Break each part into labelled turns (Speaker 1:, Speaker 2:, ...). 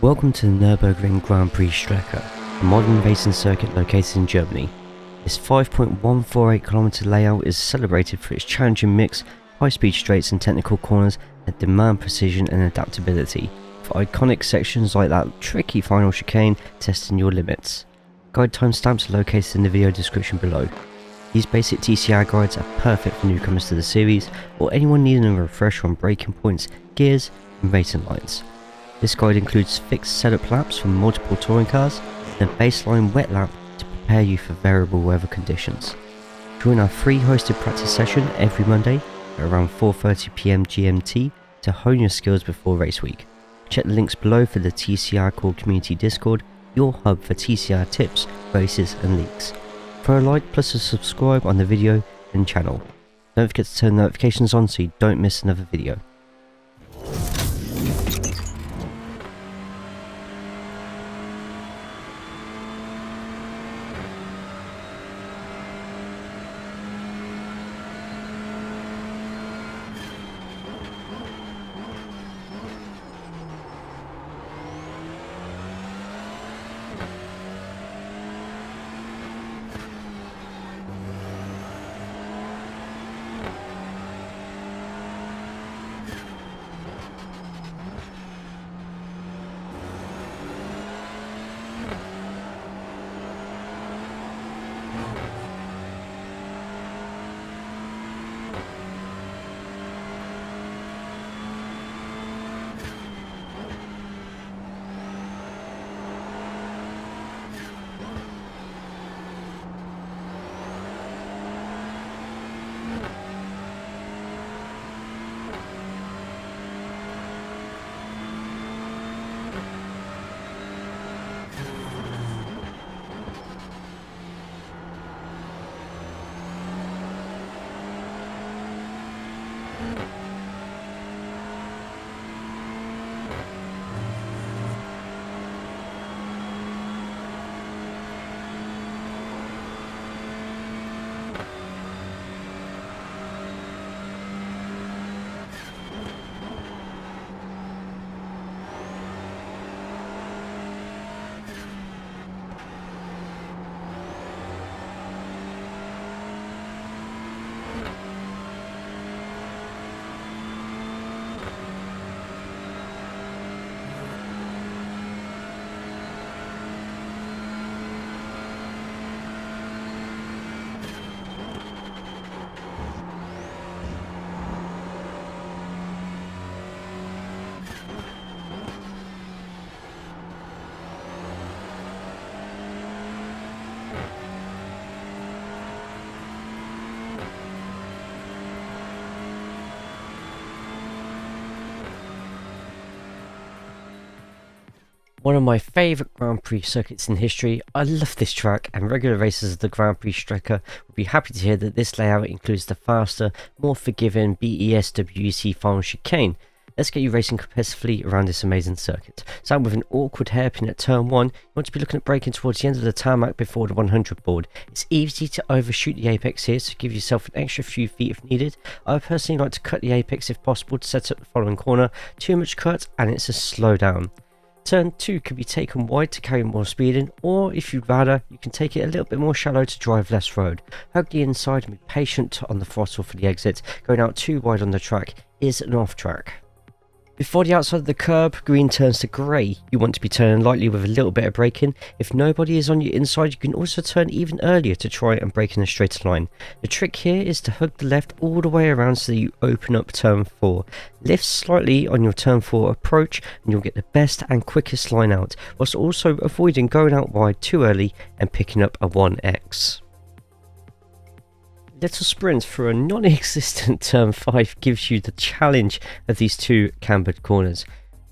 Speaker 1: Welcome to the Nurburgring Grand-Prix Strecke, a modern racing circuit located in Germany. This 5.148km layout is celebrated for its challenging mix, high-speed straights and technical corners that demand precision and adaptability, for iconic sections like that tricky final chicane testing your limits. Guide timestamps are located in the video description below. These basic TCR guides are perfect for newcomers to the series or anyone needing a refresher on braking points, gears and racing lines. This guide includes fixed setup laps from multiple touring cars and a baseline wet lap to prepare you for variable weather conditions. Join our free hosted practice session every Monday at around 4:30 PM GMT to hone your skills before race week. Check the links below for the TCR Core Community Discord, your hub for TCR tips, races and leaks. Throw a like plus a subscribe on the video and channel. Don't forget to turn notifications on so you don't miss another video. One of my favourite Grand Prix circuits in history. I love this track, and regular racers of the Grand Prix Strecke will be happy to hear that this layout includes the faster, more forgiving BES WEC final chicane. Let's get you racing competitively around this amazing circuit. Starting with an awkward hairpin at turn 1, you want to be looking at braking towards the end of the tarmac before the 100 board. It's easy to overshoot the apex here, so give yourself an extra few feet if needed. I personally like to cut the apex if possible to set up the following corner. Too much cut and it's a slow down. Turn 2 can be taken wide to carry more speed in, or if you'd rather, you can take it a little bit more shallow to drive less road. Hug the inside and be patient on the throttle for the exit. Going out too wide on the track is an off track. Before the outside of the curb, green turns to grey. You want to be turning lightly with a little bit of braking. If nobody is on your inside, you can also turn even earlier to try and brake in a straighter line. The trick here is to hug the left all the way around so that you open up turn 4. Lift slightly on your turn 4 approach and you'll get the best and quickest line out, whilst also avoiding going out wide too early and picking up a 1x. Little sprint through a non-existent turn 5 gives you the challenge of these two cambered corners.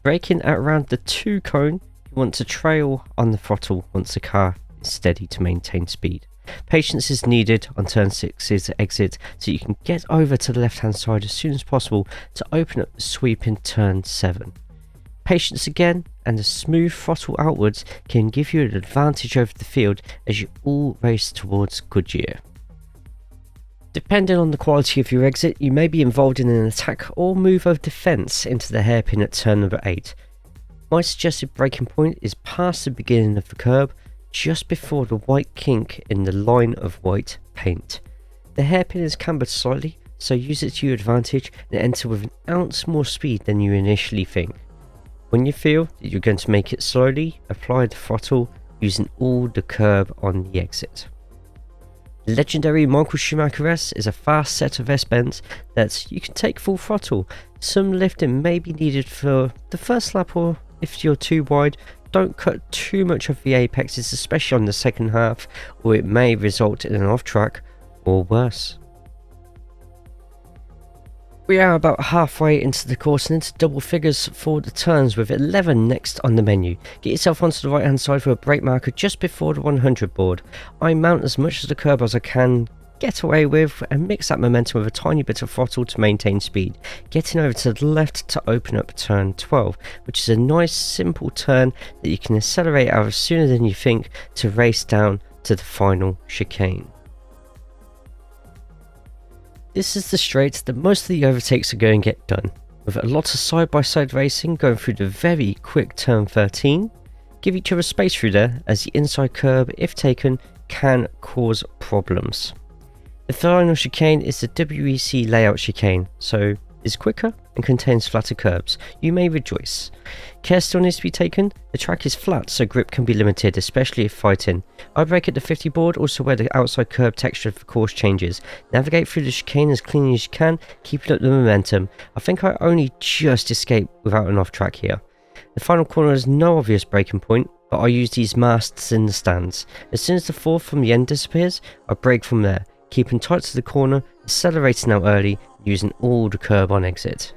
Speaker 1: Braking at around the 2 cone, you want to trail on the throttle once the car is steady to maintain speed. Patience is needed on turn 6's exit so you can get over to the left hand side as soon as possible to open up the sweep in turn 7. Patience again and a smooth throttle outwards can give you an advantage over the field as you all race towards Goodyear. Depending on the quality of your exit, you may be involved in an attack or move of defence into the hairpin at turn number 8. My suggested braking point is past the beginning of the curb, just before the white kink in the line of white paint. The hairpin is cambered slightly, so use it to your advantage and enter with an ounce more speed than you initially think. When you feel that you're going to make it slowly, apply the throttle using all the curb on the exit. The legendary Michael Schumacher S is a fast set of S-bends that you can take full throttle. Some lifting may be needed for the first lap, or if you're too wide, don't cut too much of the apexes, especially on the second half, or it may result in an off-track or worse. We are about halfway into the course and into double figures for the turns, with 11 next on the menu. Get yourself onto the right hand side for a brake marker just before the 100 board. I mount as much of the curb as I can get away with and mix that momentum with a tiny bit of throttle to maintain speed, getting over to the left to open up turn 12, which is a nice simple turn that you can accelerate out of sooner than you think to race down to the final chicane. This is the straight that most of the overtakes are going to get done, with a lot of side-by-side racing going through the very quick turn 13. Give each other space through there, as the inside curb, if taken, can cause problems. The final chicane is the WEC Layout chicane, so is quicker and contains flatter curbs. You may rejoice. Care still needs to be taken. The track is flat, so grip can be limited, especially if fighting. I brake at the 50 board, also where the outside curb texture of the course changes. Navigate through the chicane as cleanly as you can, keeping up the momentum. I think I only just escaped without an off track here. The final corner has no obvious braking point, but I use these masts in the stands. As soon as the fourth from the end disappears, I brake from there, keeping tight to the corner, accelerating out early, using all the curb on exit.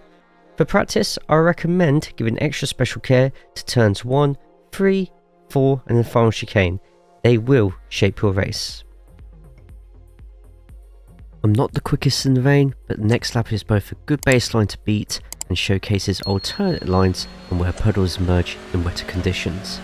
Speaker 1: For practice, I recommend giving extra special care to turns 1, 3, 4 and the final chicane. They will shape your race. I'm not the quickest in the rain, but the next lap is both a good baseline to beat and showcases alternate lines and where puddles emerge in wetter conditions.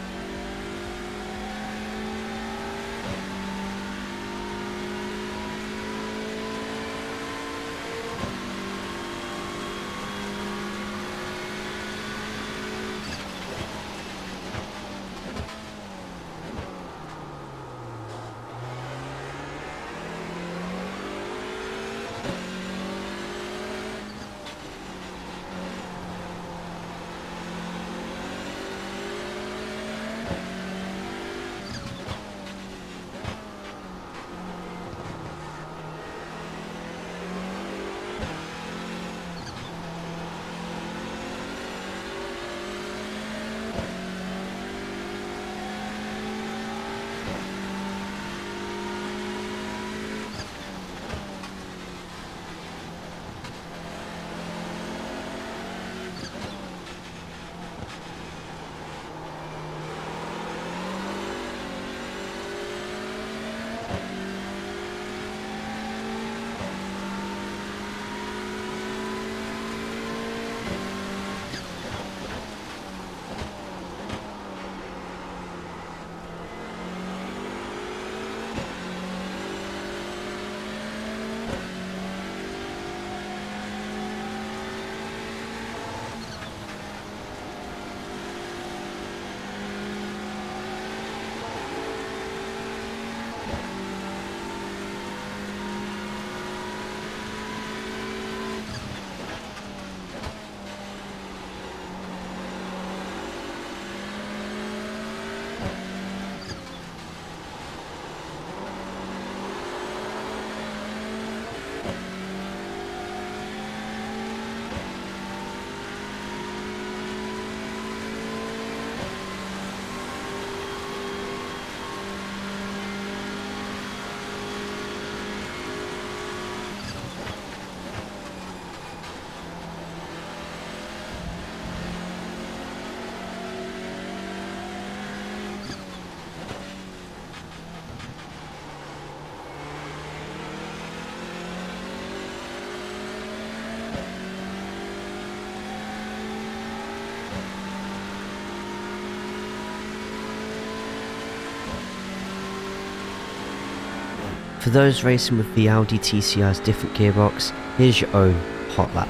Speaker 1: For those racing with the Audi TCR's different gearbox, here's your own hot lap.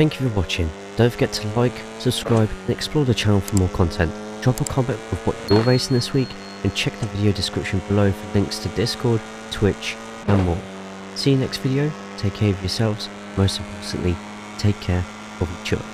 Speaker 1: Thank you for watching. Don't forget to like, subscribe and explore the channel for more content. Drop a comment with what you're racing this week and check the video description below for links to Discord, Twitch and more. See you next video, take care of yourselves, most importantly, take care of each other.